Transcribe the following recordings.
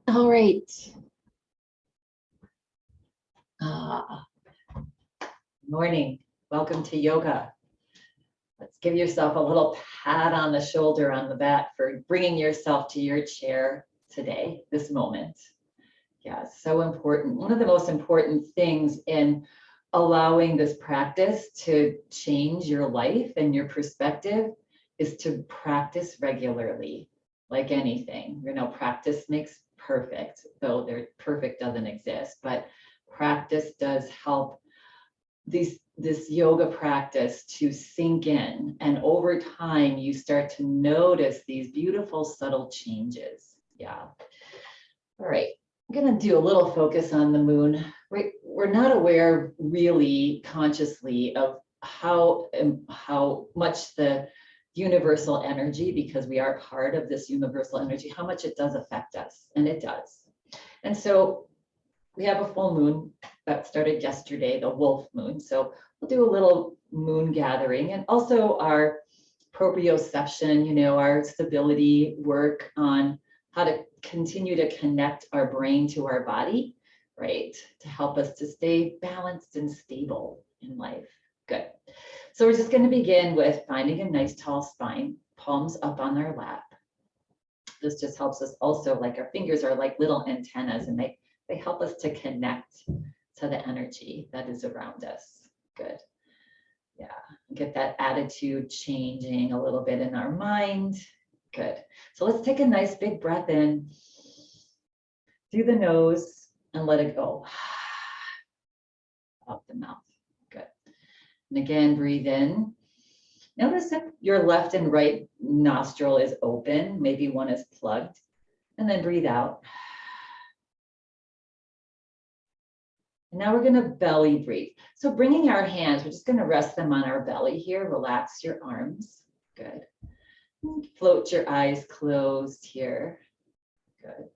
All right. Morning. Welcome to yoga. Let's give yourself a little pat on the shoulder, on the back for bringing yourself to your chair today, this moment. Yeah, so important. One of the most important things in allowing this practice to change your life and your perspective is to practice regularly, like anything. You know, practice makes perfect, though perfect doesn't exist, but practice does help this yoga practice to sink in, and over time you start to notice these beautiful subtle changes. Yeah. All right, I'm going to do a little focus on the moon. We're not aware really consciously of how much the universal energy, because we are part of this universal energy, how much it does affect us, and it does. And so we have a full moon that started yesterday, the wolf moon. So we'll do a little moon gathering, and also our proprioception, you know, our stability work on how to continue to connect our brain to our body, right? To help us to stay balanced and stable in life. Good. So we're just going to begin with finding a nice tall spine, palms up on our lap. This just helps us also, like our fingers are like little antennas, and they help us to connect to the energy that is around us. Good. Yeah, get that attitude changing a little bit in our mind. Good. So let's take a nice big breath in through the nose and let it go out the mouth. Good. And again, breathe in. Notice if your left and right nostril is open, maybe one is plugged, and then breathe out. And now we're going to belly breathe. So bringing our hands, we're just going to rest them on our belly here. Relax your arms. Good. Float your eyes closed here. Good.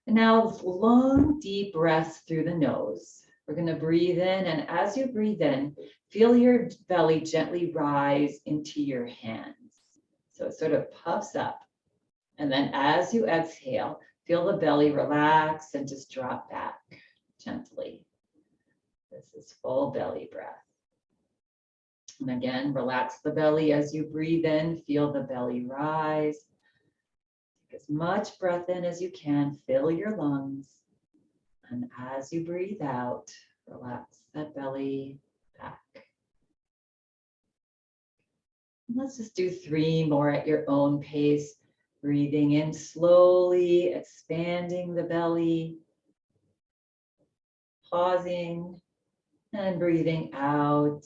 And now long, deep breaths through the nose. We're going to breathe in, and as you breathe in, feel your belly gently rise into your hands. So it sort of puffs up. And then as you exhale, feel the belly relax and just drop back gently. This is full belly breath. And again, relax the belly as you breathe in, feel the belly rise. Take as much breath in as you can, fill your lungs. And as you breathe out, relax that belly back. And let's just do 3 more at your own pace. Breathing in slowly, expanding the belly. Pausing. And breathing out.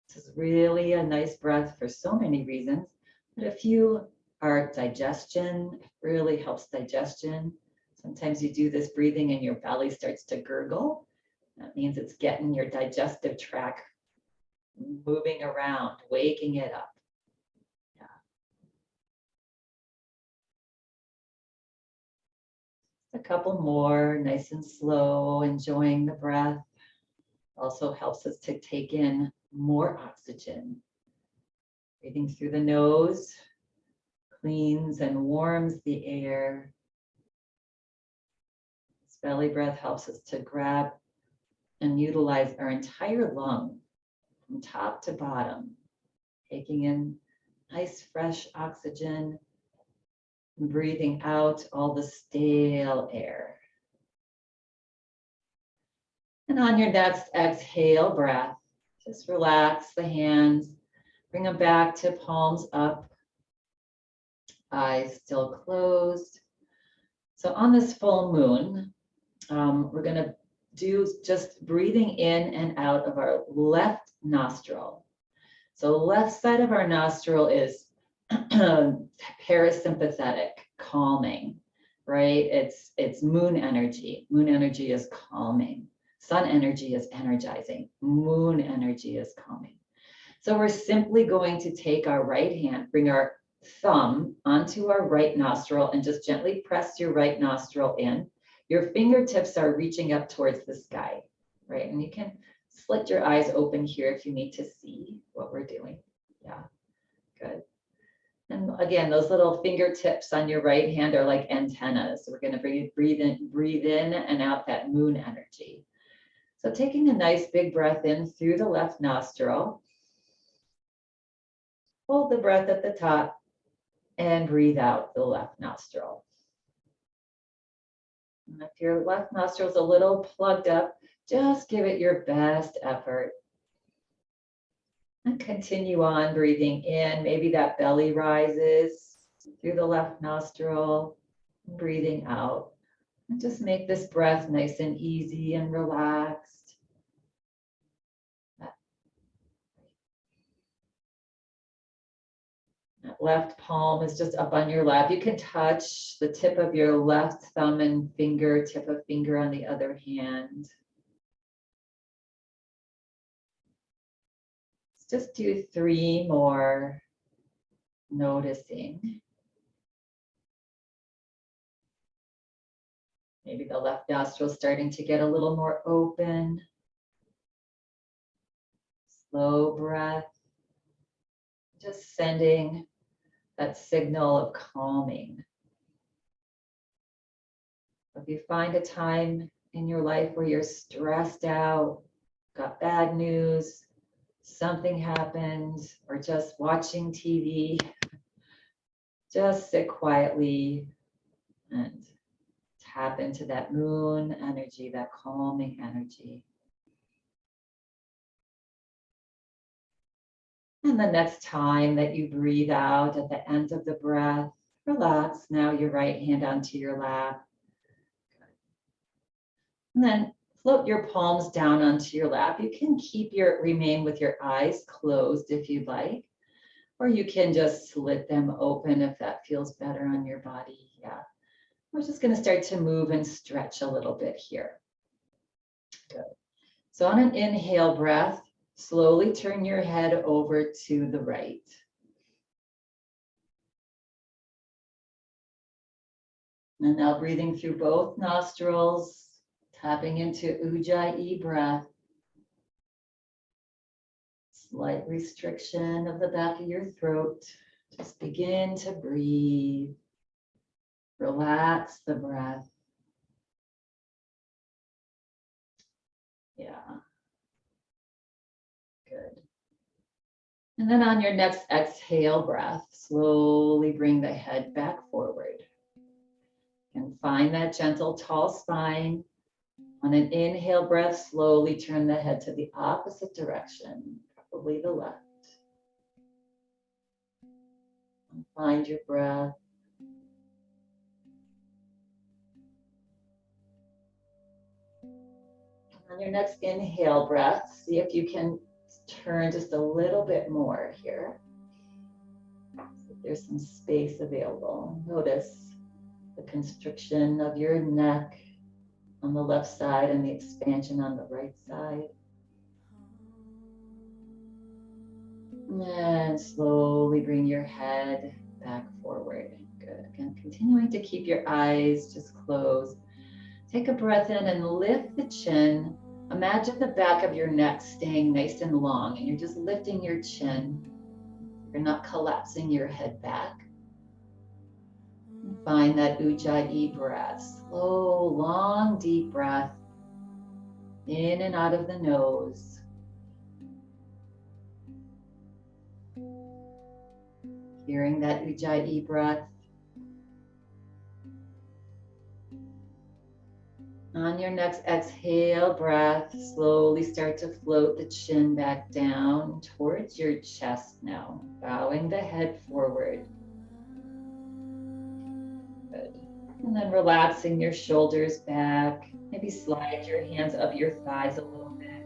This is really a nice breath for so many reasons, but a few are digestion. It really helps digestion. Sometimes you do this breathing and your belly starts to gurgle. That means it's getting your digestive tract moving around, waking it up. Yeah. A couple more, nice and slow, enjoying the breath. Also helps us to take in more oxygen. Breathing through the nose cleans and warms the air. This belly breath helps us to grab and utilize our entire lung from top to bottom, taking in nice fresh oxygen and breathing out all the stale air. And on your next exhale breath, just relax the hands, bring them back to palms up, eyes still closed. So on this full moon, we're going to do just breathing in and out of our left nostril. So left side of our nostril is parasympathetic, calming, right? It's moon energy. Moon energy is calming. Sun energy is energizing. Moon energy is calming. So we're simply going to take our right hand, bring our thumb onto our right nostril and just gently press your right nostril in. Your fingertips are reaching up towards the sky, right? And you can slit your eyes open here if you need to see what we're doing. Yeah, good. And again, those little fingertips on your right hand are like antennas. So we're going to breathe in and out that moon energy. So taking a nice big breath in through the left nostril. Hold the breath at the top and breathe out the left nostril. And if your left nostril is a little plugged up, just give it your best effort. And continue on breathing in. Maybe that belly rises through the left nostril. Breathing out. And just make this breath nice and easy and relaxed. That left palm is just up on your lap. You can touch the tip of your left thumb and finger, tip of finger on the other hand. Just do 3 more, noticing. Maybe the left nostril starting to get a little more open. Slow breath. Just sending that signal of calming. If you find a time in your life where you're stressed out, got bad news, something happened, or just watching TV, just sit quietly and tap into that moon energy, that calming energy. And the next time that you breathe out at the end of the breath, relax now your right hand onto your lap. And then float your palms down onto your lap. You can remain with your eyes closed if you'd like, or you can just slit them open if that feels better on your body. Yeah. We're just going to start to move and stretch a little bit here. Good. So on an inhale breath, slowly turn your head over to the right. And now breathing through both nostrils, tapping into Ujjayi breath. Slight restriction of the back of your throat. Just begin to breathe. Relax the breath. Yeah. Good. And then on your next exhale breath, slowly bring the head back forward. And find that gentle, tall spine. On an inhale breath, slowly turn the head to the opposite direction, probably the left. And find your breath. On your next inhale breath, see if you can turn just a little bit more here. So there's some space available. Notice the constriction of your neck on the left side and the expansion on the right side. And slowly bring your head back forward. Good. Again, continuing to keep your eyes just closed. Take a breath in and lift the chin. Imagine the back of your neck staying nice and long, and you're just lifting your chin. You're not collapsing your head back. Find that Ujjayi breath. Slow, long, deep breath in and out of the nose. Hearing that Ujjayi breath. On your next exhale breath, slowly start to float the chin back down towards your chest now, bowing the head forward. Good. And then relaxing your shoulders back. Maybe slide your hands up your thighs a little bit.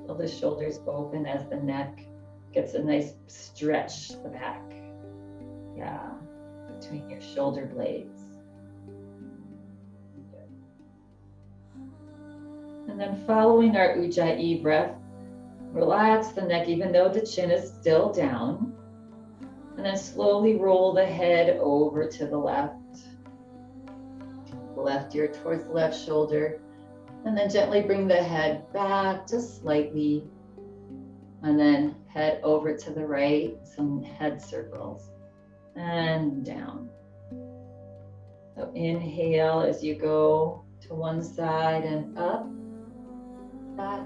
Feel the shoulders open as the neck gets a nice stretch to the back. Yeah, between your shoulder blades. And then following our Ujjayi breath, relax the neck even though the chin is still down. And then slowly roll the head over to the left. Left ear towards the left shoulder. And then gently bring the head back just slightly. And then head over to the right, some head circles. and down. So inhale as you go to one side and up, back,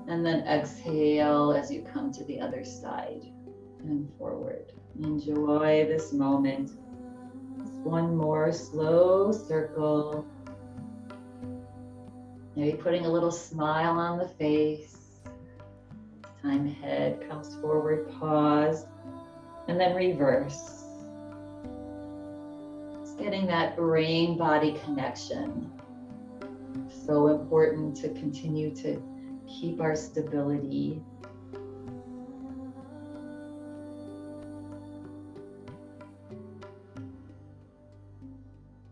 and then exhale as you come to the other side and forward. Enjoy this moment. Just one more slow circle. Maybe putting a little smile on the face. Time head comes forward, pause, and then reverse. Just getting that brain-body connection. So important to continue to keep our stability.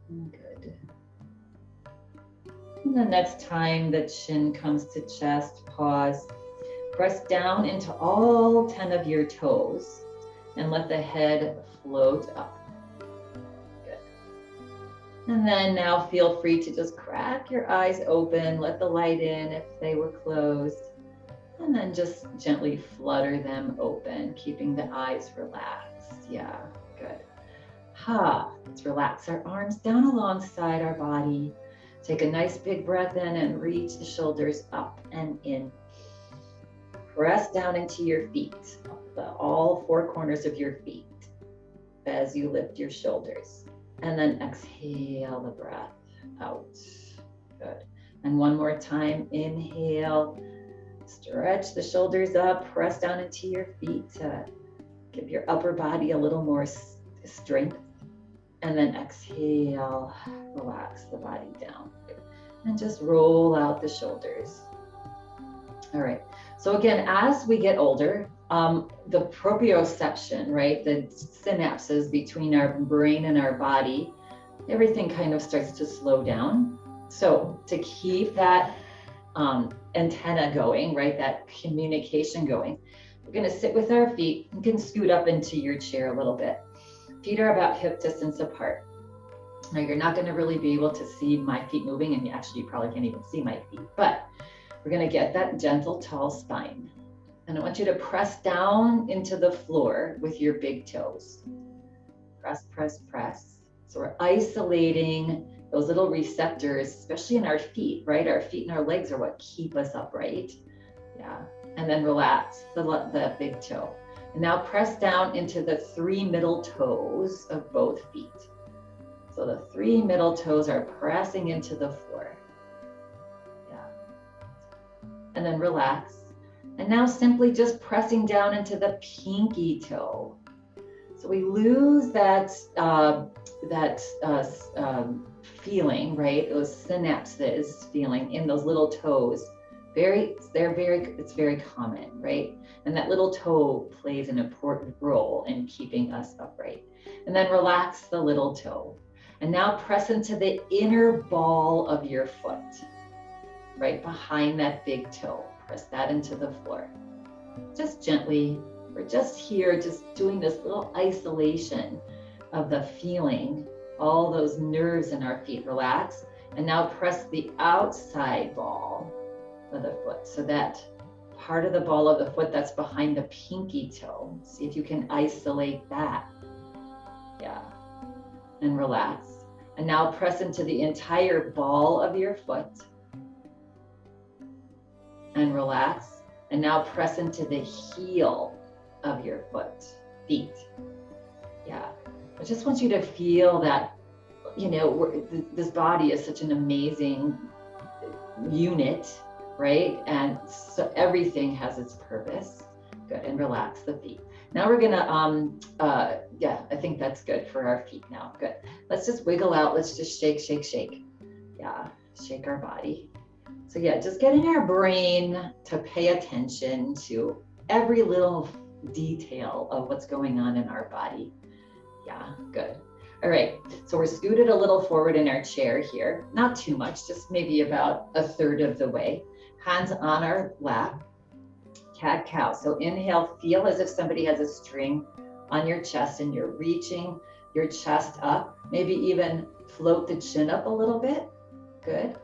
Good. And the next time the chin comes to chest, pause. Press down into all 10 of your toes and let the head float up. Good. And then now feel free to just crack your eyes open, let the light in if they were closed, and then just gently flutter them open, keeping the eyes relaxed. Yeah, good. Let's relax our arms down alongside our body. Take a nice big breath in and reach the shoulders up and in. Press down into your feet, all four corners of your feet as you lift your shoulders. And then exhale the breath out. Good. And one more time, inhale, stretch the shoulders up, press down into your feet to give your upper body a little more strength. And then exhale, relax the body down. Good. And just roll out the shoulders. All right. So again, as we get older, the proprioception, right, the synapses between our brain and our body, everything kind of starts to slow down. So to keep that antenna going, right, that communication going, we're going to sit with our feet. You can scoot up into your chair a little bit. Feet are about hip distance apart. Now you're not going to really be able to see my feet moving, and actually you probably can't even see my feet, but we're going to get that gentle, tall spine. And I want you to press down into the floor with your big toes. Press, press, press. So we're isolating those little receptors, especially in our feet, right? Our feet and our legs are what keep us upright. Yeah. And then relax the big toe. And now press down into the 3 middle toes of both feet. So the 3 middle toes are pressing into the floor. And then relax. And now simply just pressing down into the pinky toe. So we lose that feeling, right? Those synapses feeling in those little toes. It's very common, right? And that little toe plays an important role in keeping us upright. And then relax the little toe. And now press into the inner ball of your foot. Right behind that big toe. Press that into the floor. Just gently, we're just here, just doing this little isolation of the feeling, all those nerves in our feet. Relax. And now press the outside ball of the foot. So that part of the ball of the foot that's behind the pinky toe. See if you can isolate that. Yeah. And relax. And now press into the entire ball of your foot. And relax. And now press into the heel of your feet. Yeah. I just want you to feel that, this body is such an amazing unit, right? And so everything has its purpose. Good. And relax the feet. Now we're gonna, I think that's good for our feet now. Good. Let's just wiggle out. Let's just shake, shake, shake. Yeah. Shake our body. So yeah, just getting our brain to pay attention to every little detail of what's going on in our body. Yeah, good. All right, so we're scooted a little forward in our chair here. Not too much, just maybe about a third of the way. Hands on our lap, cat-cow. So inhale, feel as if somebody has a string on your chest and you're reaching your chest up. Maybe even float the chin up a little bit. Good.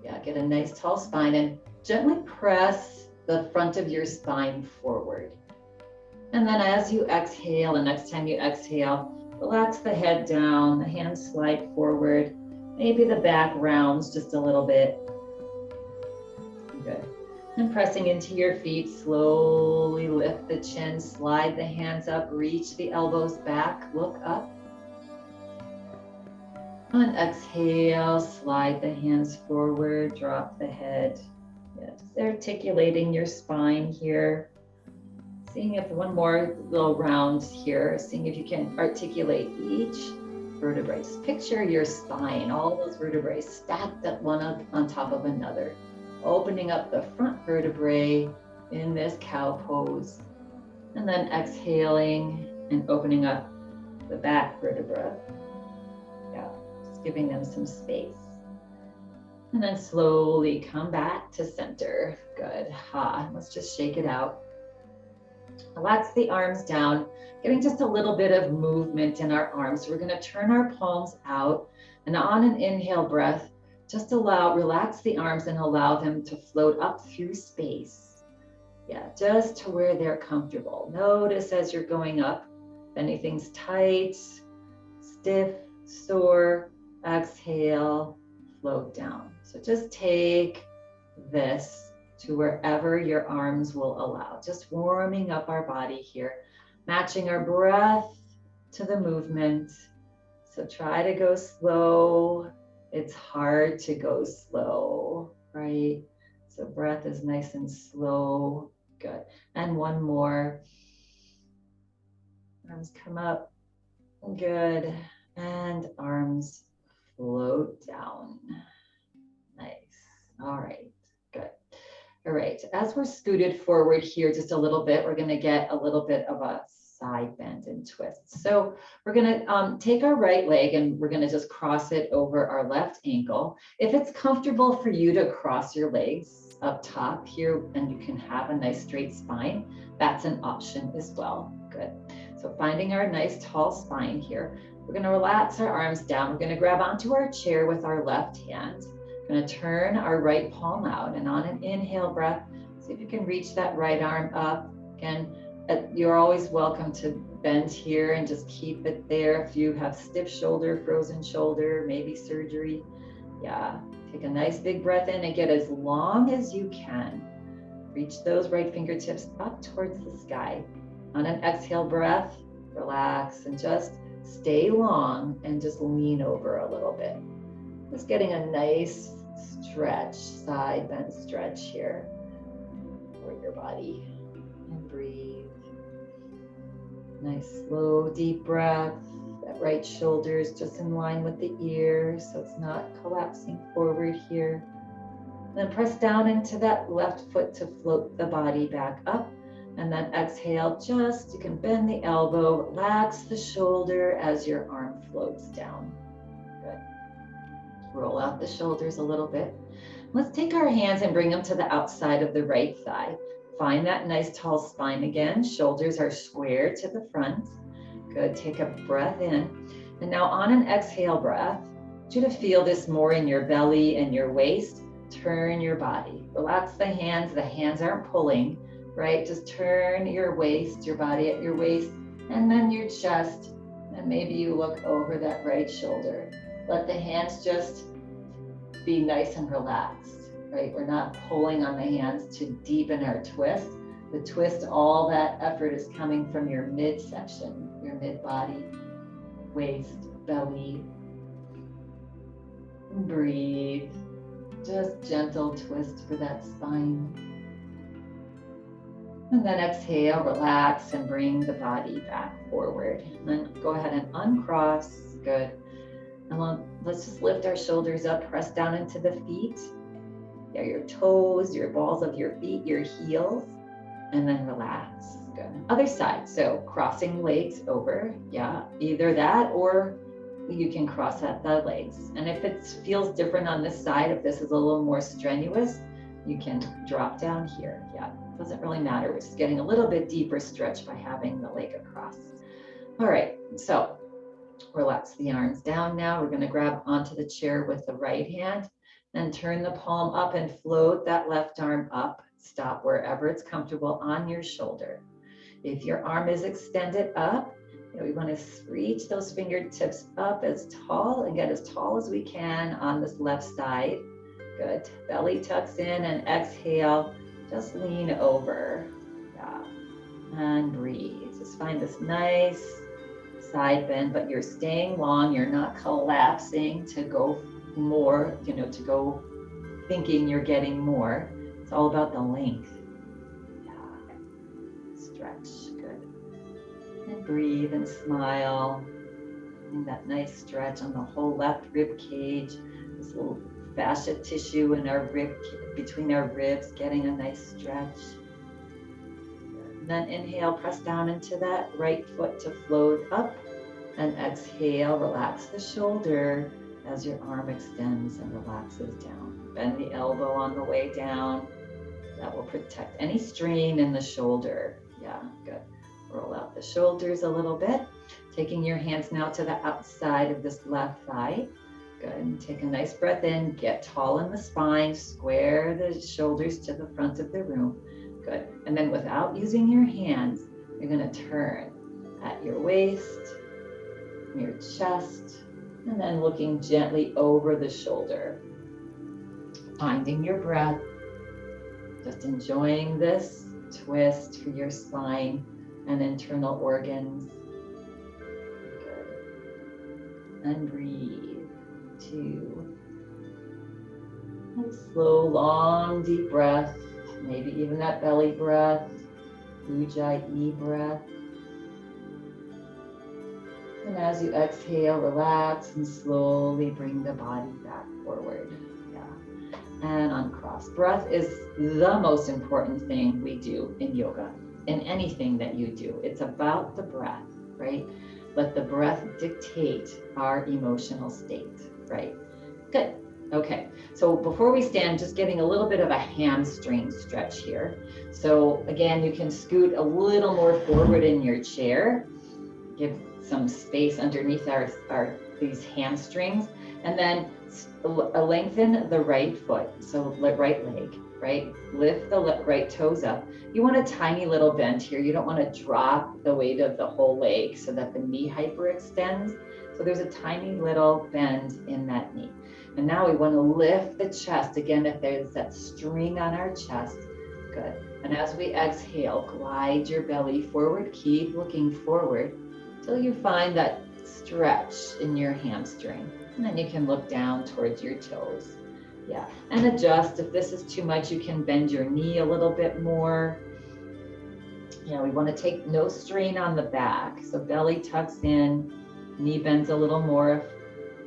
Yeah, get a nice tall spine and gently press the front of your spine forward. And then as you exhale, the next time you exhale, relax the head down, the hands slide forward. Maybe the back rounds just a little bit. Good. And pressing into your feet, slowly lift the chin, slide the hands up, reach the elbows back, look up. On exhale, slide the hands forward, drop the head. Yeah, just articulating your spine here. Seeing if one more little round here, seeing if you can articulate each vertebrae. Just picture your spine, all those vertebrae stacked up one on top of another. Opening up the front vertebrae in this cow pose. And then exhaling and opening up the back vertebra. Yeah, just giving them some space. And then slowly come back to center. Good. Let's just shake it out. Relax the arms down, getting just a little bit of movement in our arms. We're going to turn our palms out, and on an inhale breath, just relax the arms and allow them to float up through space. Yeah, just to where they're comfortable. Notice as you're going up, if anything's tight, stiff, sore, exhale, float down. So just take this to wherever your arms will allow. Just warming up our body here, matching our breath to the movement. So try to go slow. It's hard to go slow, right? So breath is nice and slow. Good. And one more. Arms come up. Good. And arms float down. Nice. All right. Good. All right, as we're scooted forward here just a little bit, we're gonna get a little bit of a side bend and twist. So we're gonna take our right leg and we're gonna just cross it over our left ankle. If it's comfortable for you to cross your legs up top here and you can have a nice straight spine, that's an option as well. Good. So finding our nice tall spine here, we're gonna relax our arms down. We're gonna grab onto our chair with our left hand. Going to turn our right palm out, and on an inhale breath, see if you can reach that right arm up. Again, you're always welcome to bend here and just keep it there. If you have stiff shoulder, frozen shoulder, maybe surgery, yeah, take a nice big breath in and get as long as you can. Reach those right fingertips up towards the sky. On an exhale breath, relax and just stay long and just lean over a little bit. Just getting a nice stretch, side bend stretch here for your body. And breathe. Nice slow deep breath. That right shoulder is just in line with the ear, so it's not collapsing forward here. Then press down into that left foot to float the body back up. And then exhale, you can bend the elbow, relax the shoulder as your arm floats down. Good. Roll out the shoulders a little bit. Let's take our hands and bring them to the outside of the right thigh. Find that nice tall spine again. Shoulders are square to the front. Good, take a breath in. And now on an exhale breath, I want you to feel this more in your belly and your waist. Turn your body. Relax the hands aren't pulling, right? Just turn your waist, your body at your waist, and then your chest. And maybe you look over that right shoulder. Let the hands just be nice and relaxed, right? We're not pulling on the hands to deepen our twist. The twist, all that effort is coming from your midsection, your mid-body, waist, belly. Breathe. Just gentle twist for that spine. And then exhale, relax, and bring the body back forward. And then go ahead and uncross. Good. And let's just lift our shoulders up, press down into the feet. Yeah, your toes, your balls of your feet, your heels, and then relax. Good. Other side. So crossing legs over. Yeah, either that or you can cross at the legs. And if it feels different on this side, if this is a little more strenuous, you can drop down here. Yeah, doesn't really matter. We're just getting a little bit deeper stretch by having the leg across. All right, so relax the arms down now. We're going to grab onto the chair with the right hand and turn the palm up and float that left arm up. Stop wherever it's comfortable on your shoulder. If your arm is extended up, we want to reach those fingertips up as tall and get as tall as we can on this left side. Good. Belly tucks in and exhale. Just lean over. Yeah. And breathe. Just find this nice side bend, but you're staying long. You're not collapsing to go more, to go thinking you're getting more. It's all about the length. Yeah. Stretch. Good. And breathe and smile. And that nice stretch on the whole left rib cage. This little fascia tissue in our rib, between our ribs, getting a nice stretch. And then inhale, press down into that right foot to float up. And exhale, relax the shoulder as your arm extends and relaxes down. Bend the elbow on the way down. That will protect any strain in the shoulder. Yeah, good. Roll out the shoulders a little bit. Taking your hands now to the outside of this left thigh. Good, and take a nice breath in, get tall in the spine, square the shoulders to the front of the room. Good, and then without using your hands, you're gonna turn at your waist, your chest, and then looking gently over the shoulder. Finding your breath, just enjoying this twist for your spine and internal organs. Good. And breathe. 2. And slow, long, deep breath. Maybe even that belly breath. Ujjayi breath. And as you exhale, relax and slowly bring the body back forward. Yeah. And uncross. Breath is the most important thing we do in yoga, in anything that you do. It's about the breath, right? Let the breath dictate our emotional state, right? Good. Okay. So before we stand, just getting a little bit of a hamstring stretch here. So again, you can scoot a little more forward in your chair. Give some space underneath these hamstrings, and then lengthen the right foot. So right leg, right? Lift the right toes up. You want a tiny little bend here. You don't want to drop the weight of the whole leg so that the knee hyperextends. So there's a tiny little bend in that knee. And now we want to lift the chest. Again, if there's that string on our chest, good. And as we exhale, glide your belly forward. Keep looking forward till you find that stretch in your hamstring. And then you can look down towards your toes. Yeah, and adjust. If this is too much, you can bend your knee a little bit more. We want to take no strain on the back. So belly tucks in, knee bends a little more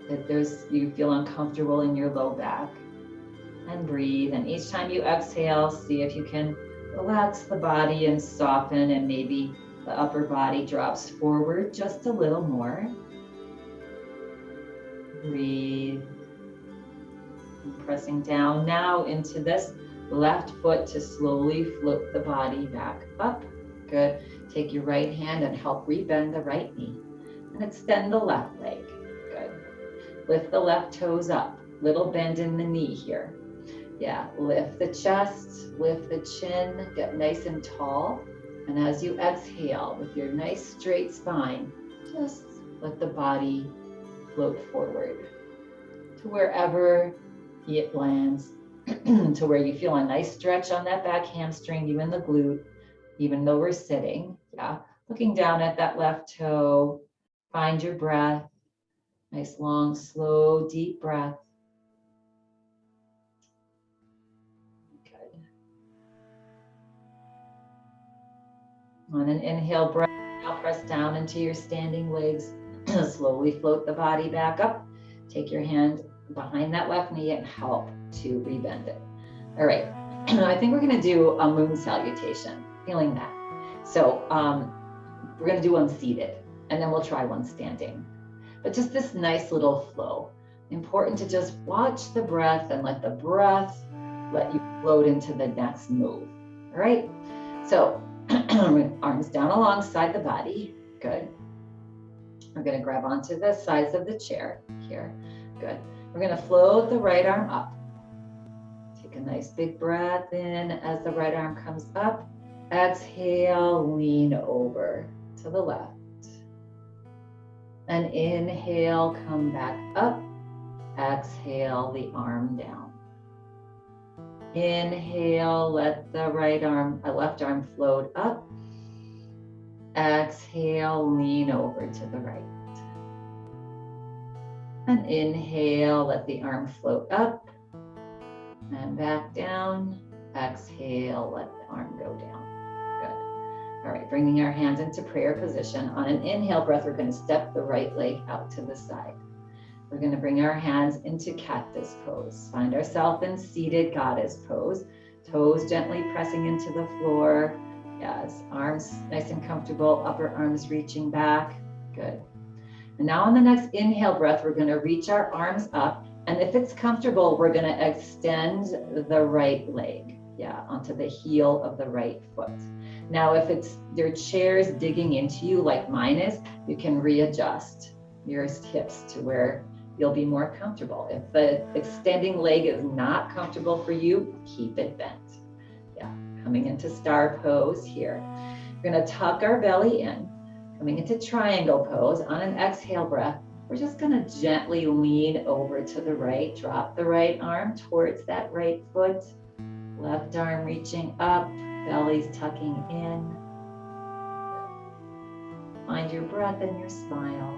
if you feel uncomfortable in your low back. And breathe. And each time you exhale, see if you can relax the body and soften, and maybe the upper body drops forward just a little more. Breathe. And pressing down now into this left foot to slowly float the body back up. Good. Take your right hand and help rebend the right knee. And extend the left leg. Good. Lift the left toes up. Little bend in the knee here. Yeah. Lift the chest, lift the chin, get nice and tall. And as you exhale with your nice straight spine, just let the body float forward to wherever it lands, to where you feel a nice stretch on that back hamstring, even the glute, even though we're sitting. Yeah. Looking down at that left toe, find your breath. Nice, long, slow, deep breath. Good. On an inhale breath, now press down into your standing legs. Slowly float the body back up. Take your hand behind that left knee and help to rebend it. All right. I think we're going to do a moon salutation. Feeling that. So we're going to do one seated, and then we'll try one standing. But just this nice little flow. Important to just watch the breath and let the breath let you float into the next move. All right. So arms down alongside the body. Good. We're going to grab onto the sides of the chair here. Good. We're going to float the right arm up. Take a nice big breath in as the right arm comes up. Exhale, lean over to the left. And inhale, come back up. Exhale, the arm down. Inhale, let the left arm float up. Exhale, lean over to the right. And inhale, let the arm float up and back down. Exhale, let the arm go down. Good. All right, bringing our hands into prayer position. On an inhale breath, we're going to step the right leg out to the side. We're going to bring our hands into cactus pose. Find ourselves in seated goddess pose. Toes gently pressing into the floor. Yes, arms nice and comfortable, upper arms reaching back. Good. And now on the next inhale breath, we're going to reach our arms up. And if it's comfortable, we're going to extend the right leg, onto the heel of the right foot. Now, if it's your chair's digging into you like mine is, you can readjust your hips to where you'll be more comfortable. If the extending leg is not comfortable for you, keep it bent. Coming into star pose here. We're going to tuck our belly in. Coming into triangle pose. On an exhale breath, we're just going to gently lean over to the right. Drop the right arm towards that right foot. Left arm reaching up. Belly's tucking in. Find your breath and your smile.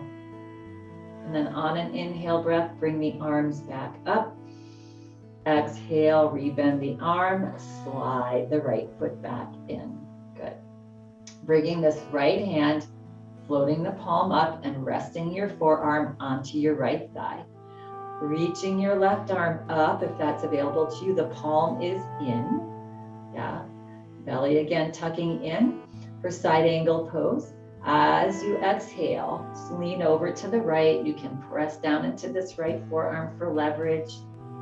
And then on an inhale breath, bring the arms back up. Exhale, rebend the arm, slide the right foot back in. Good. Bringing this right hand, floating the palm up and resting your forearm onto your right thigh. Reaching your left arm up if that's available to you. The palm is in. Belly again tucking in for side angle pose. As you exhale, just lean over to the right. You can press down into this right forearm for leverage.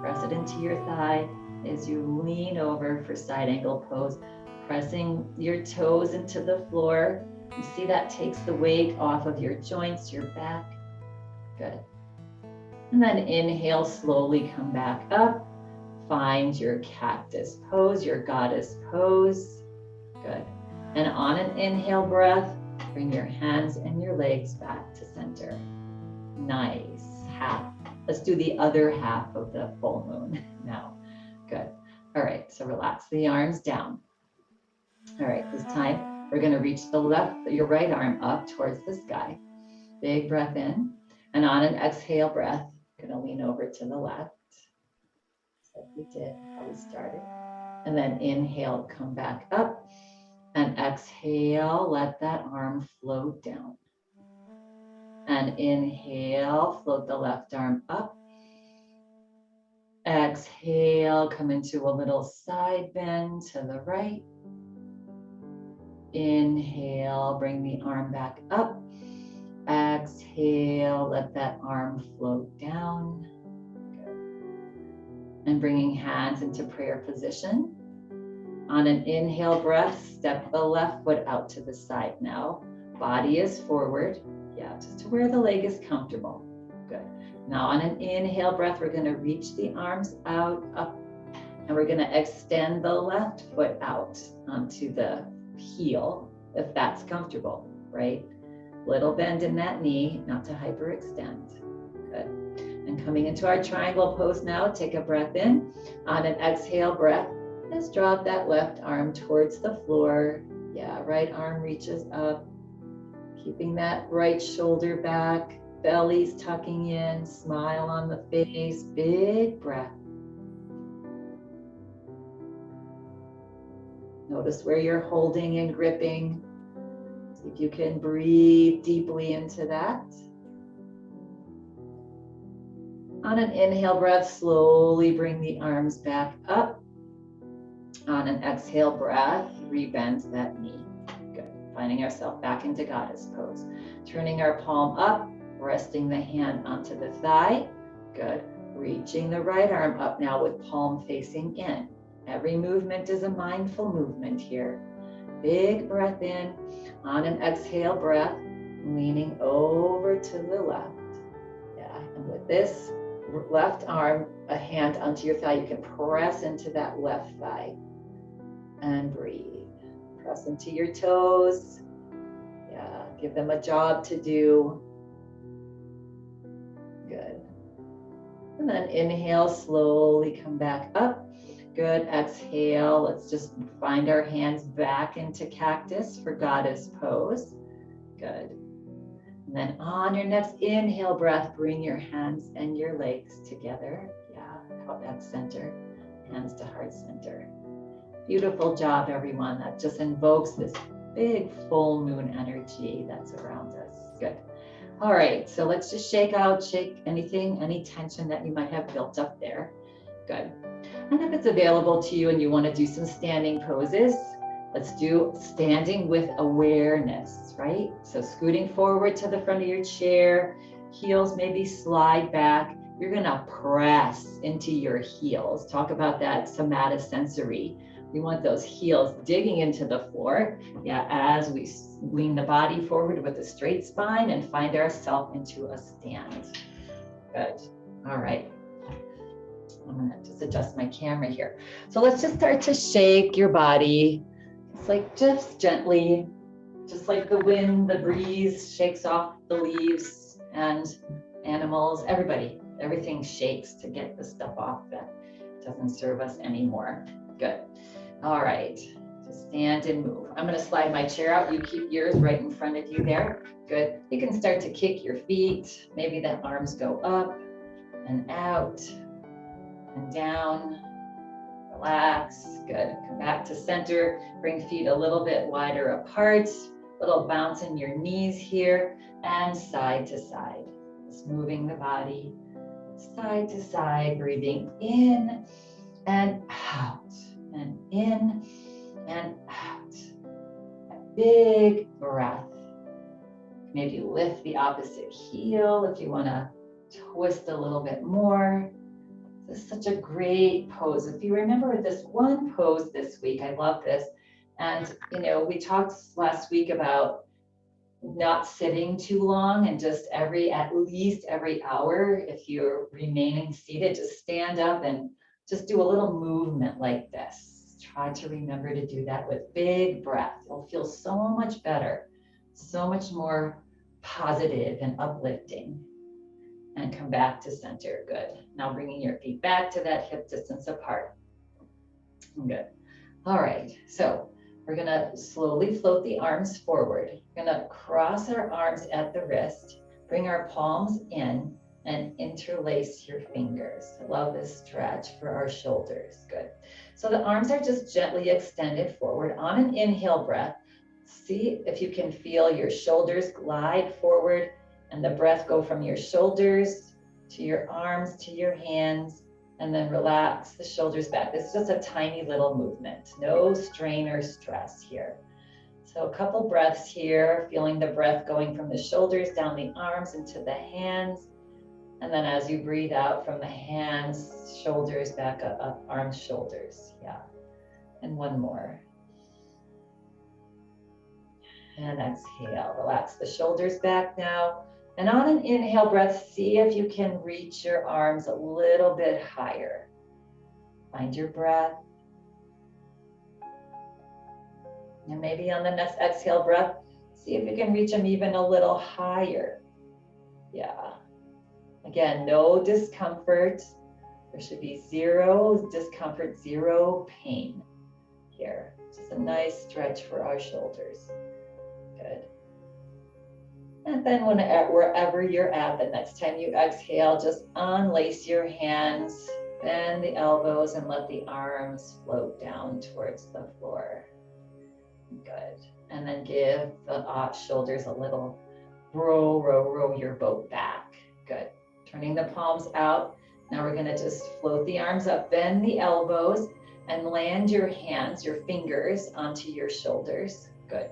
Press it into your thigh as you lean over for side angle pose, pressing your toes into the floor. You see that takes the weight off of your joints, your back. Good. And then inhale, slowly come back up. Find your cactus pose, your goddess pose. Good. And on an inhale breath, bring your hands and your legs back to center. Nice. Half. Let's do the other half of the full moon now. Good. All right, so relax the arms down. All right, this time we're going to reach your right arm up towards the sky. Big breath in. And on an exhale breath, you're going to lean over to the left. Just like we did how we started. And then inhale, come back up. And exhale, let that arm float down. And inhale, float the left arm up. Exhale, come into a little side bend to the right. Inhale, bring the arm back up. Exhale, let that arm float down. Good. And bringing hands into prayer position. On an inhale breath, step the left foot out to the side now. Body is forward. Just to where the leg is comfortable. Good. Now on an inhale breath, we're going to reach the arms out, up, and we're going to extend the left foot out onto the heel, if that's comfortable, right? Little bend in that knee, not to hyperextend. Good. And coming into our triangle pose now, take a breath in. On an exhale breath, just drop that left arm towards the floor. Right arm reaches up. Keeping that right shoulder back, belly's tucking in, smile on the face, big breath. Notice where you're holding and gripping. See if you can breathe deeply into that. On an inhale breath, slowly bring the arms back up. On an exhale breath, rebend that knee. Finding ourselves back into goddess pose. Turning our palm up, resting the hand onto the thigh. Good. Reaching the right arm up now with palm facing in. Every movement is a mindful movement here. Big breath in. On an exhale breath, leaning over to the left. And with this left arm, a hand onto your thigh, you can press into that left thigh and breathe. Press into your toes. Yeah, give them a job to do. Good. And then inhale, slowly come back up. Good. Exhale. Let's just find our hands back into cactus for goddess pose. Good. And then on your next inhale breath, bring your hands and your legs together. Yeah, out at center, hands to heart center. Beautiful job, everyone. That just invokes this big full moon energy that's around us. Good. All right, so let's just shake anything, any tension that you might have built up there. Good. And if it's available to you and you want to do some standing poses, let's do standing with awareness, right? So scooting forward to the front of your chair, heels maybe slide back. You're gonna press into your heels. Talk about that somatosensory. We want those heels digging into the floor. Yeah, as we lean the body forward with a straight spine and find ourselves into a stand. Good. All right. I'm gonna just adjust my camera here. So let's just start to shake your body. It's like just gently, just like the wind, the breeze shakes off the leaves and animals, everything shakes to get the stuff off that doesn't serve us anymore. Good. All right, just stand and move. I'm gonna slide my chair out. You keep yours right in front of you there. Good. You can start to kick your feet. Maybe the arms go up and out and down. Relax. Good. Come back to center. Bring feet a little bit wider apart. Little bounce in your knees here and side to side. Just moving the body side to side, breathing in and out. And in and out. A big breath. Maybe lift the opposite heel if you want to twist a little bit more. This is such a great pose. If you remember this one pose this week, I love this. And, we talked last week about not sitting too long and just at least every hour, if you're remaining seated, just stand up and just do a little movement like this. Try to remember to do that with big breath. You'll feel so much better, so much more positive and uplifting. And come back to center. Good. Now bringing your feet back to that hip distance apart. Good. All right. So we're going to slowly float the arms forward. We're going to cross our arms at the wrist, bring our palms in, and interlace your fingers. I love this stretch for our shoulders. Good. So the arms are just gently extended forward. On an inhale breath, see if you can feel your shoulders glide forward and the breath go from your shoulders to your arms to your hands, and then relax the shoulders back. It's just a tiny little movement. No strain or stress here. So a couple breaths here, feeling the breath going from the shoulders down the arms into the hands. And then as you breathe out from the hands, shoulders back up, arms, shoulders. Yeah. And one more. And exhale, relax the shoulders back now. And on an inhale breath, see if you can reach your arms a little bit higher. Find your breath. And maybe on the next exhale breath, see if you can reach them even a little higher. Yeah. Again, no discomfort. There should be zero discomfort, zero pain here. Just a nice stretch for our shoulders. Good. And then wherever you're at, the next time you exhale, just unlace your hands, bend the elbows, and let the arms float down towards the floor. Good. And then give the shoulders a little row your boat back. Good. Turning the palms out. Now we're going to just float the arms up, bend the elbows, and land your hands, your fingers onto your shoulders. Good.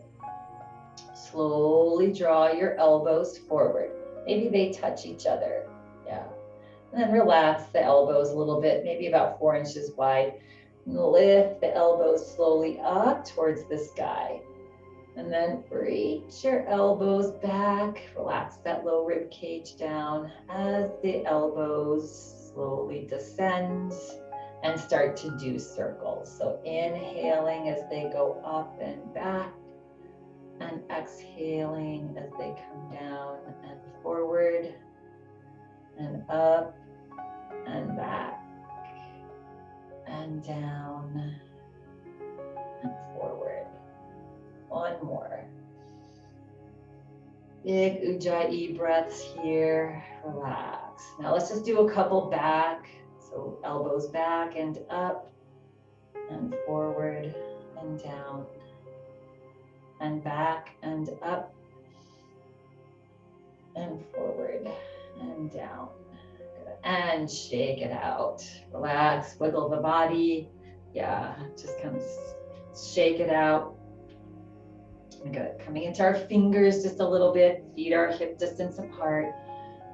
Slowly draw your elbows forward. Maybe they touch each other. Yeah. And then relax the elbows a little bit, maybe about 4 inches wide. Lift the elbows slowly up towards the sky. And then reach your elbows back. Relax that low rib cage down as the elbows slowly descend and start to do circles. So inhaling as they go up and back, and exhaling as they come down and forward and up and back and down and forward. One more. Big Ujjayi breaths here. Relax. Now let's just do a couple back. So elbows back and up and forward and down and back and up and forward and down. Good. And shake it out. Relax, wiggle the body. Yeah, just kind of shake it out. Good. Coming into our fingers just a little bit. Feet are hip distance apart.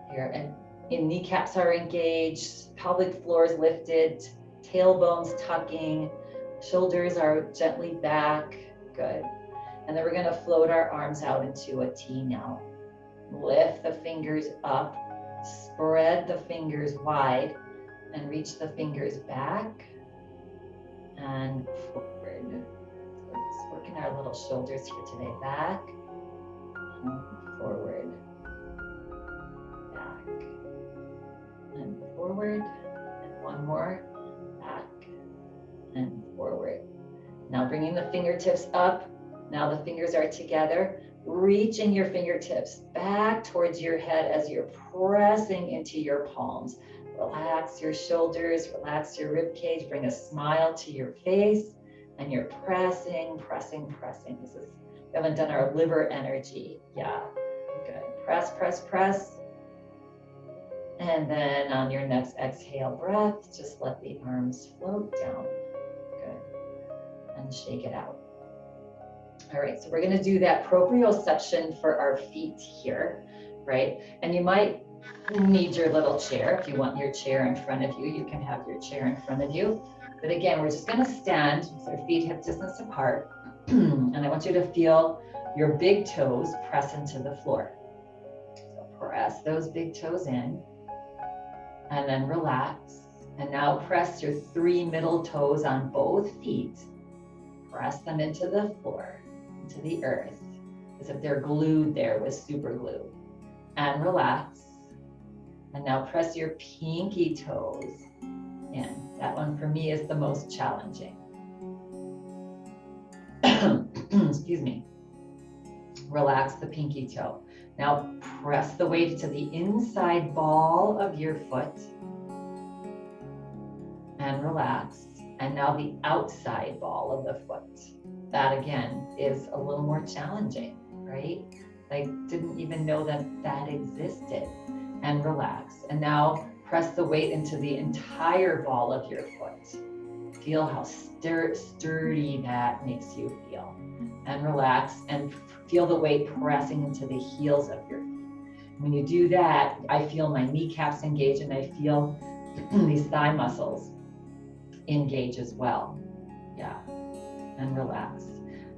Here, and kneecaps are engaged. Pelvic floor is lifted. Tailbones tucking. Shoulders are gently back. Good. And then we're going to float our arms out into a T now. Lift the fingers up. Spread the fingers wide and reach the fingers back and forward. Just working our little shoulders here today. Back and forward. Back and forward. And one more. Back and forward. Now bringing the fingertips up. Now the fingers are together. Reaching your fingertips back towards your head as you're pressing into your palms. Relax your shoulders, relax your rib cage, bring a smile to your face, and you're pressing, pressing, pressing. We haven't done our liver energy. Yeah, good. Press, press, press. And then on your next exhale breath, just let the arms float down. Good. And shake it out. All right, so we're going to do that proprioception for our feet here, right? And you might need your little chair. If you want your chair in front of you, you can have your chair in front of you. But again, we're just going to stand with our feet hip distance apart. And I want you to feel your big toes press into the floor. So press those big toes in and then relax. And now press your 3 middle toes on both feet. Press them into the floor. To the earth, as if they're glued there with super glue. And relax. And now press your pinky toes in. That one for me is the most challenging. Excuse me. Relax the pinky toe. Now press the weight to the inside ball of your foot. And relax. And now the outside ball of the foot. That again is a little more challenging, right? I didn't even know that that existed. And relax. And now press the weight into the entire ball of your foot. Feel how sturdy that makes you feel. And relax and feel the weight pressing into the heels of your feet. When you do that, I feel my kneecaps engage and I feel these thigh muscles engage as well. Yeah. And relax.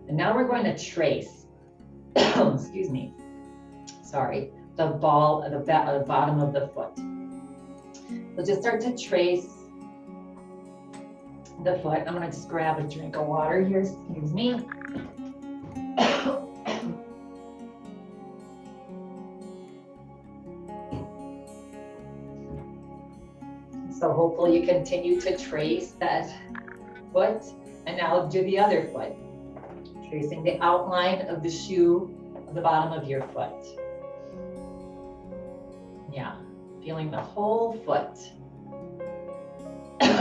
And now we're going to trace, excuse me, sorry, the ball at the bottom of the foot. So just start to trace the foot. I'm going to just grab a drink of water here, excuse me. So hopefully you continue to trace that foot. And now do the other foot, tracing the outline of the shoe of the bottom of your foot. Yeah, feeling the whole foot,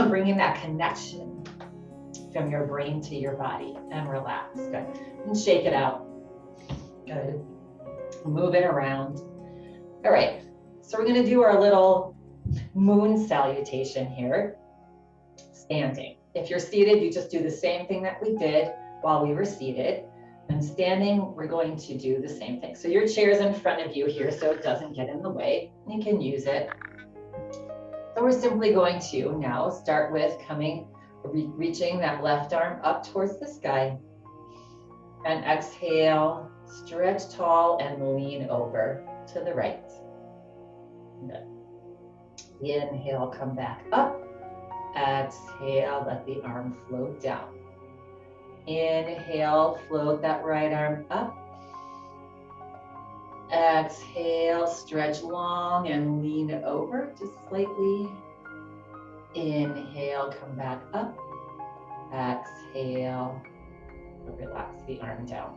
bringing that connection from your brain to your body, and relax. Good. And shake it out. Good. Move it around. All right, so we're going to do our little moon salutation here, standing. If you're seated, you just do the same thing that we did while we were seated. And standing, we're going to do the same thing. So your chair's in front of you here so it doesn't get in the way. You can use it. So we're simply going to now start with reaching that left arm up towards the sky. And exhale, stretch tall and lean over to the right. Good. Inhale, come back up. Exhale, let the arm float down. Inhale, float that right arm up. Exhale, stretch long and lean over just slightly. Inhale, come back up. Exhale, relax the arm down.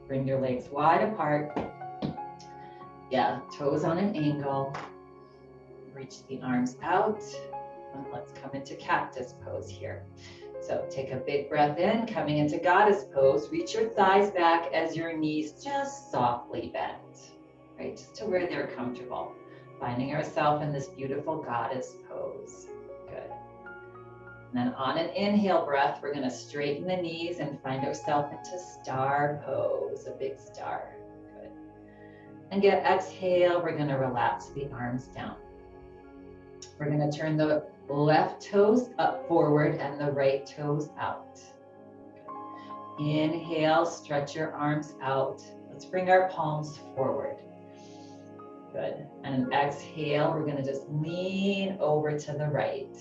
Bring your legs wide apart. Yeah, toes on an angle. Reach the arms out. And let's come into cactus pose here. So take a big breath in, coming into goddess pose. Reach your thighs back as your knees just softly bend, right? Just to where they're comfortable. Finding ourselves in this beautiful goddess pose. Good. And then on an inhale breath, we're going to straighten the knees and find ourselves into star pose, a big star. Good. And get exhale, we're going to relax the arms down. We're going to turn the left toes up forward and the right toes out. Good. Inhale, stretch your arms out. Let's bring our palms forward. Good. And exhale, we're going to just lean over to the right.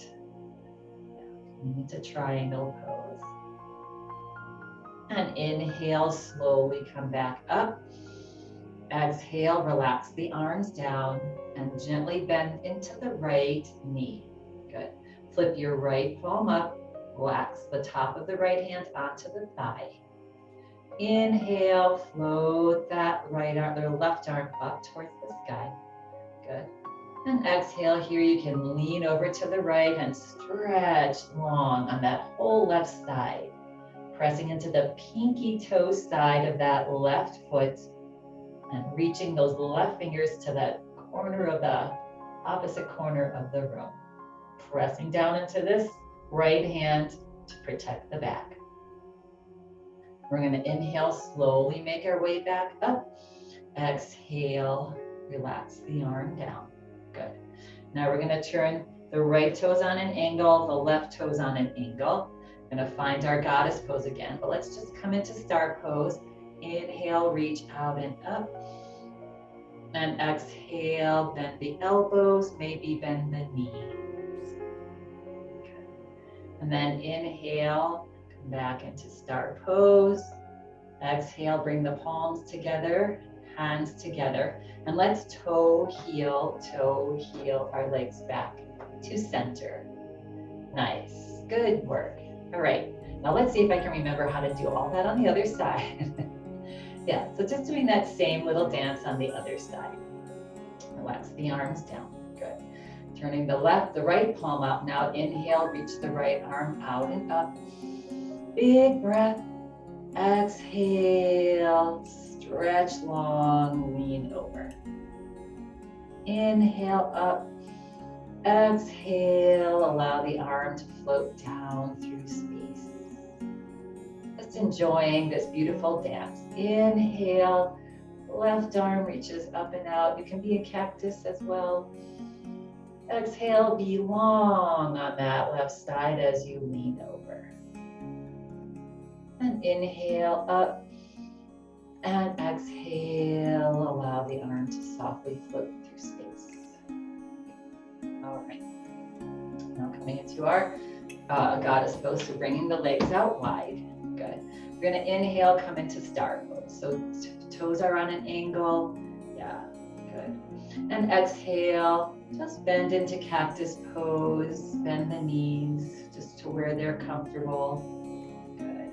Into triangle pose. And inhale, slowly come back up. Exhale, relax the arms down and gently bend into the right knee. Good. Flip your right palm up. Relax the top of the right hand onto the thigh. Inhale, float that right arm, or left arm up towards the sky. Good. And exhale, here you can lean over to the right and stretch long on that whole left side. Pressing into the pinky toe side of that left foot and reaching those left fingers to that corner of the opposite corner of the room. Pressing down into this right hand to protect the back. We're going to inhale, slowly make our way back up. Exhale, relax the arm down. Good. Now we're going to turn the right toes on an angle, the left toes on an angle. We're going to find our goddess pose again, but let's just come into star pose. Inhale, reach out and up. And exhale, bend the elbows, maybe bend the knees. Good. And then inhale, come back into star pose. Exhale, bring the palms together, hands together. And let's toe, heel, our legs back to center. Nice, good work. All right, now let's see if I can remember how to do all that on the other side. Yeah, so just doing that same little dance on the other side. Relax the arms down, good. Turning the right palm out. Now inhale, reach the right arm out and up. Big breath. Exhale, stretch long, lean over. Inhale up. Exhale, allow the arm to float down through space. Just enjoying this beautiful dance. Inhale, left arm reaches up and out. You can be a cactus as well. Exhale, be long on that left side as you lean over. And inhale up. And exhale, allow the arm to softly float through space. All right. Now coming into our goddess pose, so bringing the legs out wide. Good. We're going to inhale, come into star pose. So toes are on an angle. Yeah, good. And exhale, just bend into cactus pose. Bend the knees just to where they're comfortable. Good.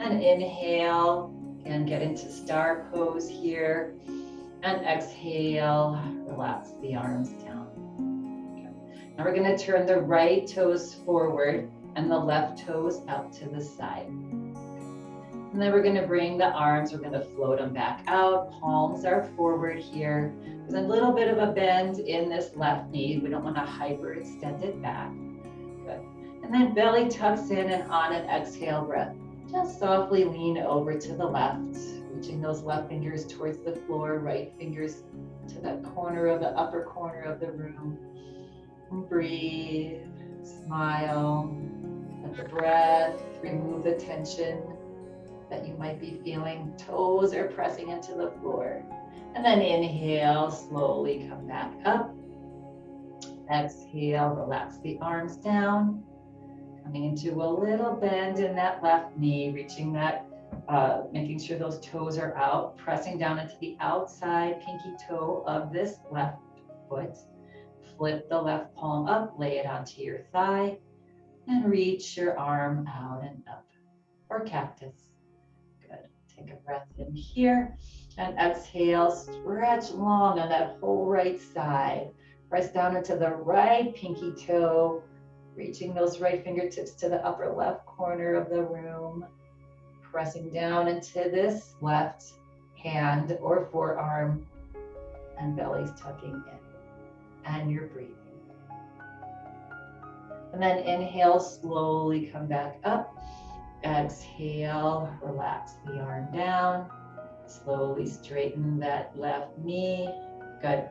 And inhale, and get into star pose here. And exhale, relax the arms down. Okay. Now we're going to turn the right toes forward and the left toes out to the side. And then we're going to bring the arms, we're going to float them back out. Palms are forward here. There's a little bit of a bend in this left knee. We don't want to hyperextend it back. Good. And then belly tucks in, and on an exhale breath, just softly lean over to the left, reaching those left fingers towards the floor, right fingers to that corner of the upper corner of the room. And breathe, smile, let the breath remove the tension that you might be feeling. Toes are pressing into the floor. And then inhale, slowly come back up. Exhale, relax the arms down. Coming into a little bend in that left knee, reaching that, making sure those toes are out, pressing down into the outside pinky toe of this left foot. Flip the left palm up, lay it onto your thigh, and reach your arm out and up, or cactus. Good. Take a breath in here, and exhale, stretch long on that whole right side. Press down into the right pinky toe, reaching those right fingertips to the upper left corner of the room, pressing down into this left hand or forearm, and belly's tucking in, and you're breathing. And then inhale, slowly come back up. Exhale, relax the arm down. Slowly straighten that left knee. Good.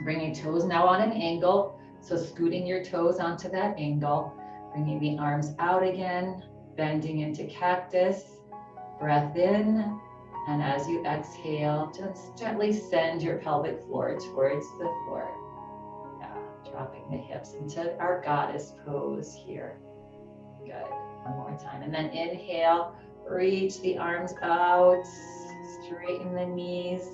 Bring your toes now on an angle. So scooting your toes onto that angle, bringing the arms out again, bending into cactus, breath in, and as you exhale, just gently send your pelvic floor towards the floor. Yeah, dropping the hips into our goddess pose here. Good, one more time. And then inhale, reach the arms out, straighten the knees,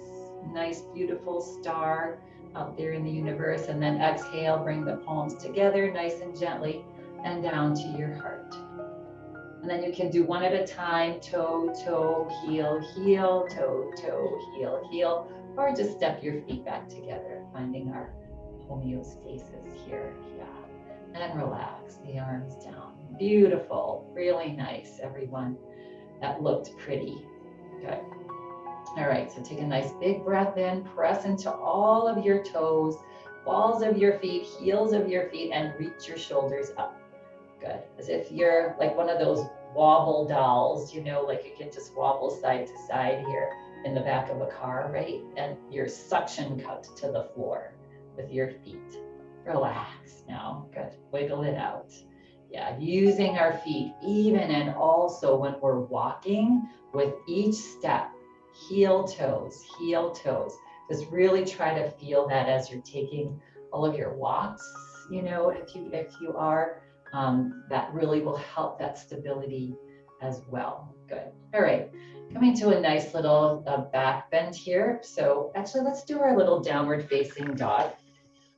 nice beautiful star out there in the universe, and then exhale, bring the palms together nice and gently and down to your heart. And then you can do one at a time, toe, toe, heel, heel, toe, toe, heel, heel, or just step your feet back together, finding our homeostasis here. Yeah, and relax the arms down. Beautiful, really nice, everyone. That looked pretty. Good. All right, so take a nice big breath in, press into all of your toes, balls of your feet, heels of your feet, and reach your shoulders up. Good, as if you're like one of those wobble dolls, you know, like you can just wobble side to side here in the back of a car, right? And you're suction cupped to the floor with your feet. Relax now, good, wiggle it out. Yeah, using our feet even and also when we're walking with each step. Heel toes, heel toes. Just really try to feel that as you're taking all of your walks, you know, if you are, that really will help that stability as well. Good. All right, coming to a nice little back bend here. So actually let's do our little downward facing dog.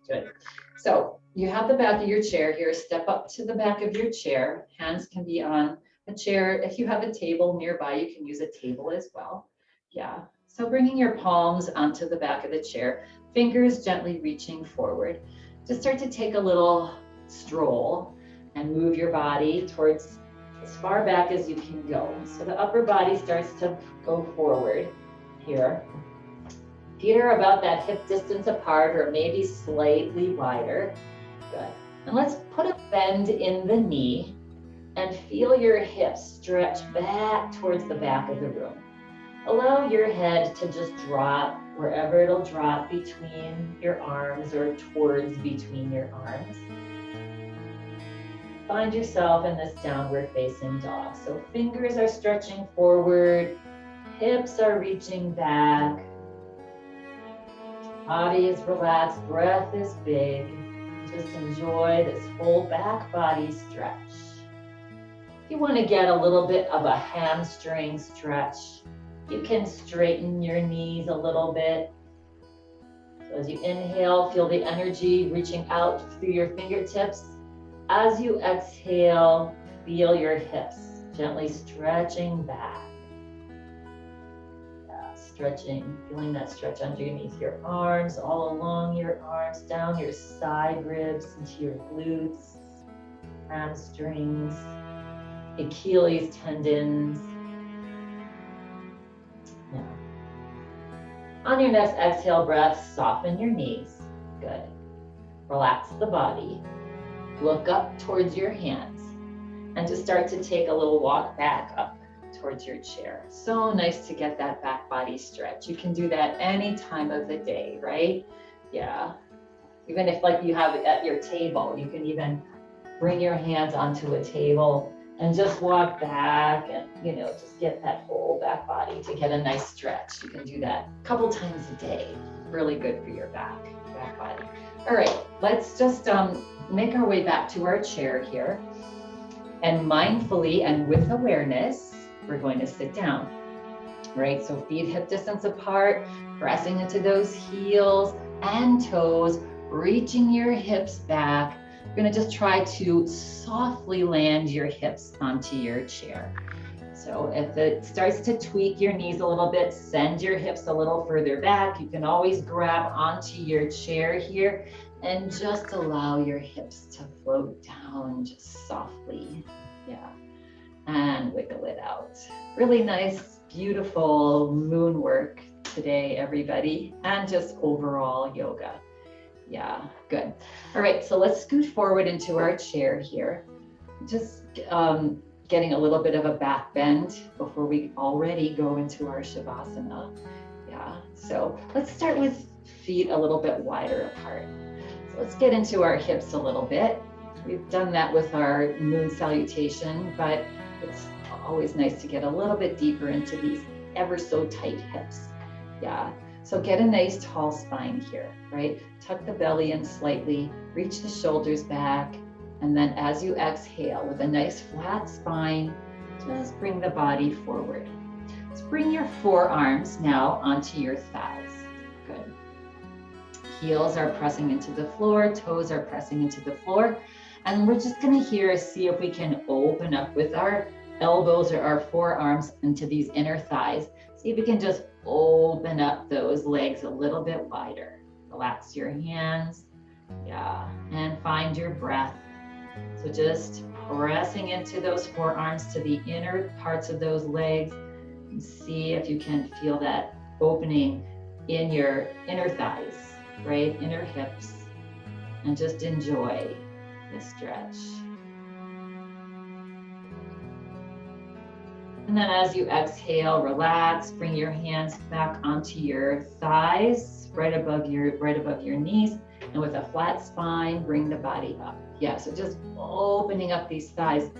Good. So you have the back of your chair here. Step up to the back of your chair. Hands can be on a chair. If you have a table nearby, you can use a table as well. Yeah, so bringing your palms onto the back of the chair, fingers gently reaching forward. Just start to take a little stroll and move your body towards as far back as you can go. So the upper body starts to go forward here. Feet are about that hip distance apart or maybe slightly wider. Good. And let's put a bend in the knee and feel your hips stretch back towards the back of the room. Allow your head to just drop wherever it'll drop between your arms or towards between your arms. Find yourself in this downward facing dog. So fingers are stretching forward, hips are reaching back, body is relaxed, breath is big. Just enjoy this whole back body stretch. If you want to get a little bit of a hamstring stretch, you can straighten your knees a little bit. So as you inhale, feel the energy reaching out through your fingertips. As you exhale, feel your hips gently stretching back. Yeah, stretching, feeling that stretch underneath your arms, all along your arms, down your side ribs, into your glutes, hamstrings, Achilles tendons. Yeah. On your next exhale breath, soften your knees. Good. Relax the body. Look up towards your hands and just start to take a little walk back up towards your chair. So nice to get that back body stretch. You can do that any time of the day, right? Yeah. Even if like you have it at your table, you can even bring your hands onto a table and just walk back and, you know, just get that whole back body to get a nice stretch. You can do that a couple times a day. Really good for your back body. All right, let's just make our way back to our chair here. And mindfully and with awareness, we're going to sit down. Right, so feet hip distance apart, pressing into those heels and toes, reaching your hips back. You're gonna just try to softly land your hips onto your chair. So if it starts to tweak your knees a little bit, send your hips a little further back. You can always grab onto your chair here and just allow your hips to float down just softly. Yeah, and wiggle it out. Really nice, beautiful moon work today, everybody, and just overall yoga. Yeah, good. All right, so let's scoot forward into our chair here. Just getting a little bit of a back bend before we already go into our Shavasana. Yeah, so let's start with feet a little bit wider apart. So let's get into our hips a little bit. We've done that with our moon salutation, but it's always nice to get a little bit deeper into these ever so tight hips. Yeah, so get a nice tall spine here, right? Tuck the belly in slightly, reach the shoulders back, and then as you exhale with a nice flat spine, just bring the body forward. Let's bring your forearms now onto your thighs. Good. Heels are pressing into the floor, toes are pressing into the floor. And we're just gonna here see if we can open up with our elbows or our forearms into these inner thighs. See if we can just open up those legs a little bit wider. Relax your hands, yeah, and find your breath. So just pressing into those forearms to the inner parts of those legs and see if you can feel that opening in your inner thighs, right? Inner hips, and just enjoy the stretch. And then as you exhale, relax, bring your hands back onto your thighs, right above your knees, and with a flat spine, bring the body up. Yeah, so just opening up these thighs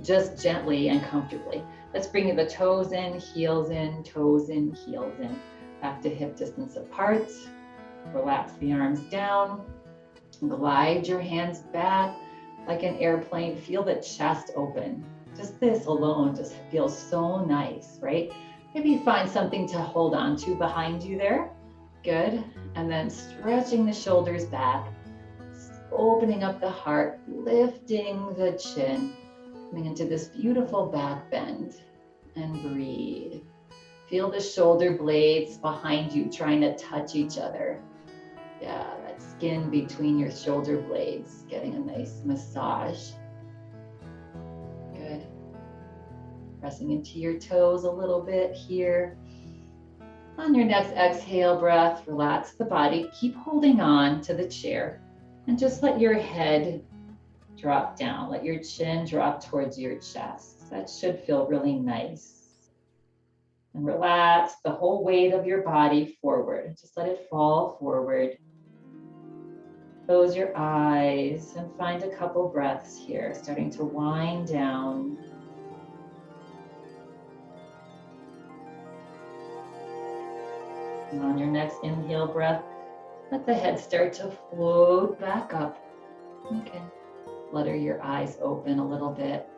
just gently and comfortably. Let's bring the toes in, heels in, toes in, heels in. Back to hip distance apart. Relax the arms down. Glide your hands back like an airplane. Feel the chest open. Just this alone just feels so nice, right? Maybe find something to hold on to behind you there. Good. And then stretching the shoulders back, opening up the heart, lifting the chin, coming into this beautiful back bend, and breathe. Feel the shoulder blades behind you trying to touch each other. Yeah, that skin between your shoulder blades, getting a nice massage. Good. Pressing into your toes a little bit here. On your next exhale breath, relax the body. Keep holding on to the chair and just let your head drop down. Let your chin drop towards your chest. That should feel really nice. And relax the whole weight of your body forward. Just let it fall forward. Close your eyes and find a couple breaths here, starting to wind down. And on your next inhale breath, let the head start to float back up. Okay. Flutter your eyes open a little bit.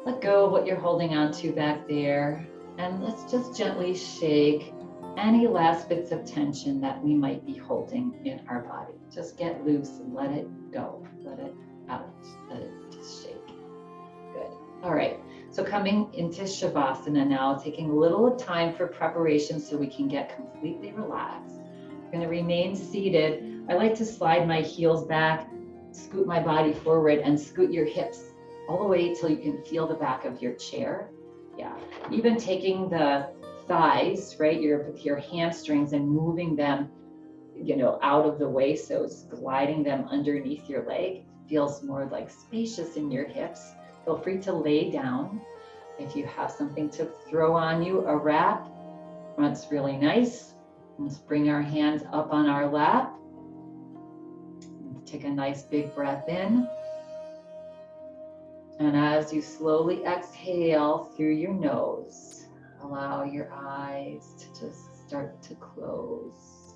Let go of what you're holding on to back there. And let's just gently shake any last bits of tension that we might be holding in our body. Just get loose and let it go. Let it out. Let it just shake. Good. All right. So coming into Shavasana now, taking a little time for preparation so we can get completely relaxed. I'm going to remain seated. I like to slide my heels back, scoot my body forward, and scoot your hips all the way till you can feel the back of your chair. Yeah. Even taking the thighs, right, your hamstrings and moving them, out of the way, so it's gliding them underneath your leg. Feels more like spacious in your hips. Feel free to lay down. If you have something to throw on you, a wrap, that's really nice. Let's bring our hands up on our lap. Take a nice big breath in. And as you slowly exhale through your nose, allow your eyes to just start to close.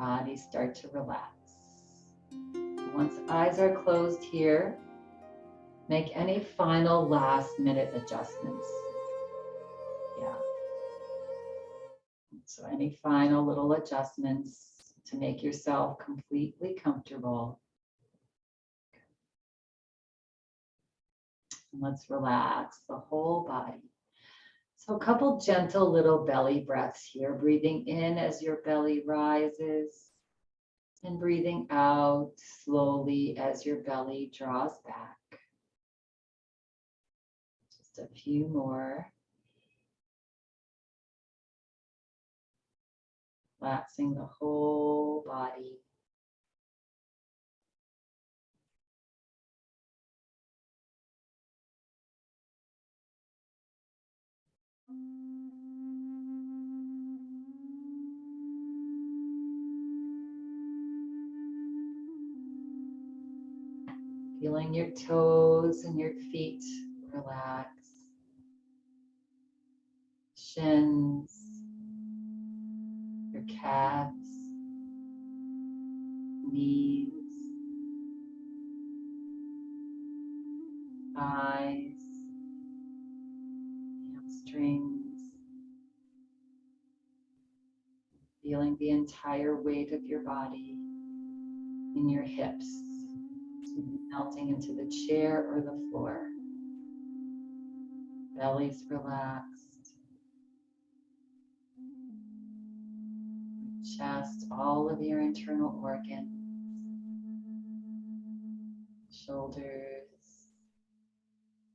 body start to relax. Once eyes are closed here, make any final last minute adjustments. Yeah. So any final little adjustments to make yourself completely comfortable. And let's relax the whole body. So a couple gentle little belly breaths here, breathing in as your belly rises and breathing out slowly as your belly draws back. Just a few more. Relaxing the whole body. Feeling your toes and your feet relax. Shins, your calves, knees, thighs, hamstrings. Feeling the entire weight of your body in your hips, melting into the chair or the floor. Belly's relaxed. Chest, all of your internal organs. Shoulders,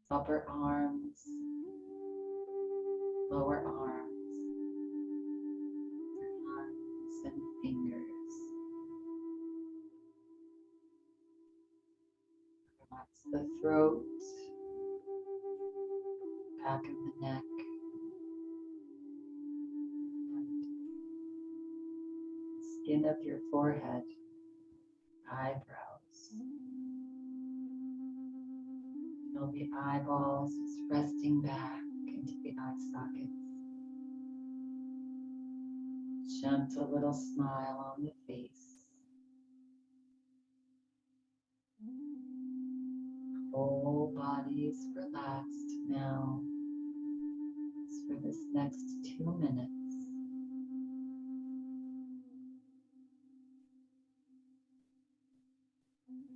upper arms, lower arms, hands and fingers. Relax the throat, back of the neck, skin of your forehead, eyebrows. Feel the eyeballs just resting back into the eye sockets. Gentle little smile on the face. Whole body is relaxed now. For this next 2 minutes.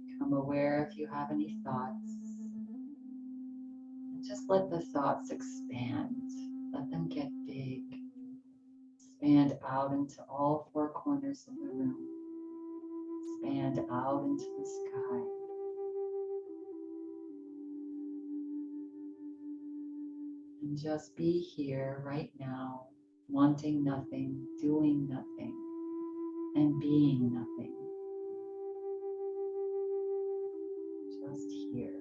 Become aware if you have any thoughts. And just let the thoughts expand. Let them get big. Expand out into all four corners of the room. Expand out into the sky. And just be here right now, wanting nothing, doing nothing, and being nothing. Just here.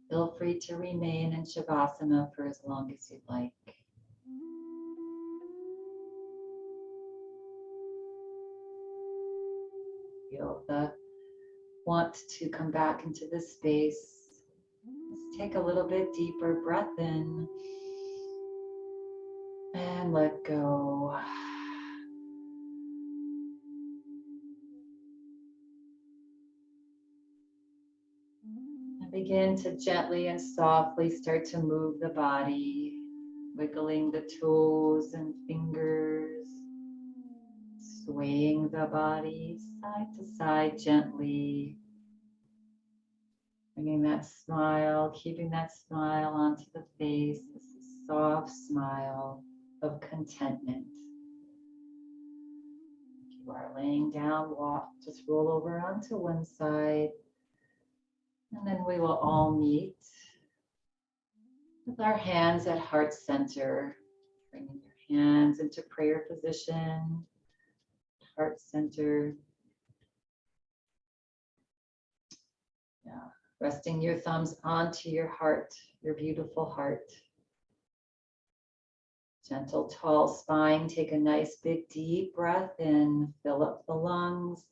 Feel free to remain in Shavasana for as long as you'd like. Feel the want to come back into this space. Let's take a little bit deeper breath in and let go. And begin to gently and softly start to move the body, wiggling the toes and fingers, swaying the body side to side gently. Bringing that smile, keeping that smile onto the face, this soft smile of contentment. If you are laying down, walk, just roll over onto one side, and then we will all meet with our hands at heart center, bringing your hands into prayer position, heart center. Yeah. Resting your thumbs onto your heart, your beautiful heart. Gentle, tall spine. Take a nice, big, deep breath in. Fill up the lungs.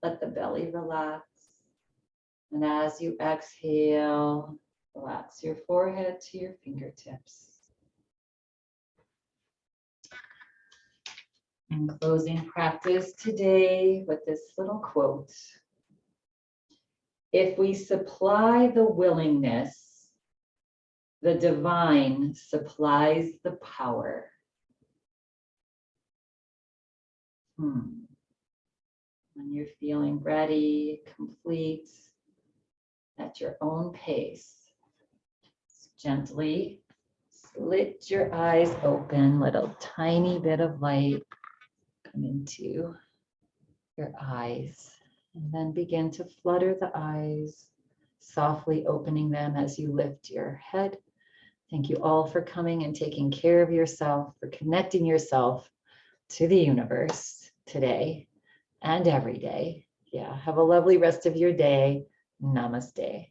Let the belly relax. And as you exhale, relax your forehead to your fingertips. And closing practice today with this little quote. If we supply the willingness, the divine supplies the power. When you're feeling ready, complete, at your own pace, gently slit your eyes open, let a tiny bit of light come into your eyes. And then begin to flutter the eyes, softly opening them as you lift your head. Thank you all for coming and taking care of yourself, for connecting yourself to the universe today and every day. Yeah, have a lovely rest of your day. Namaste.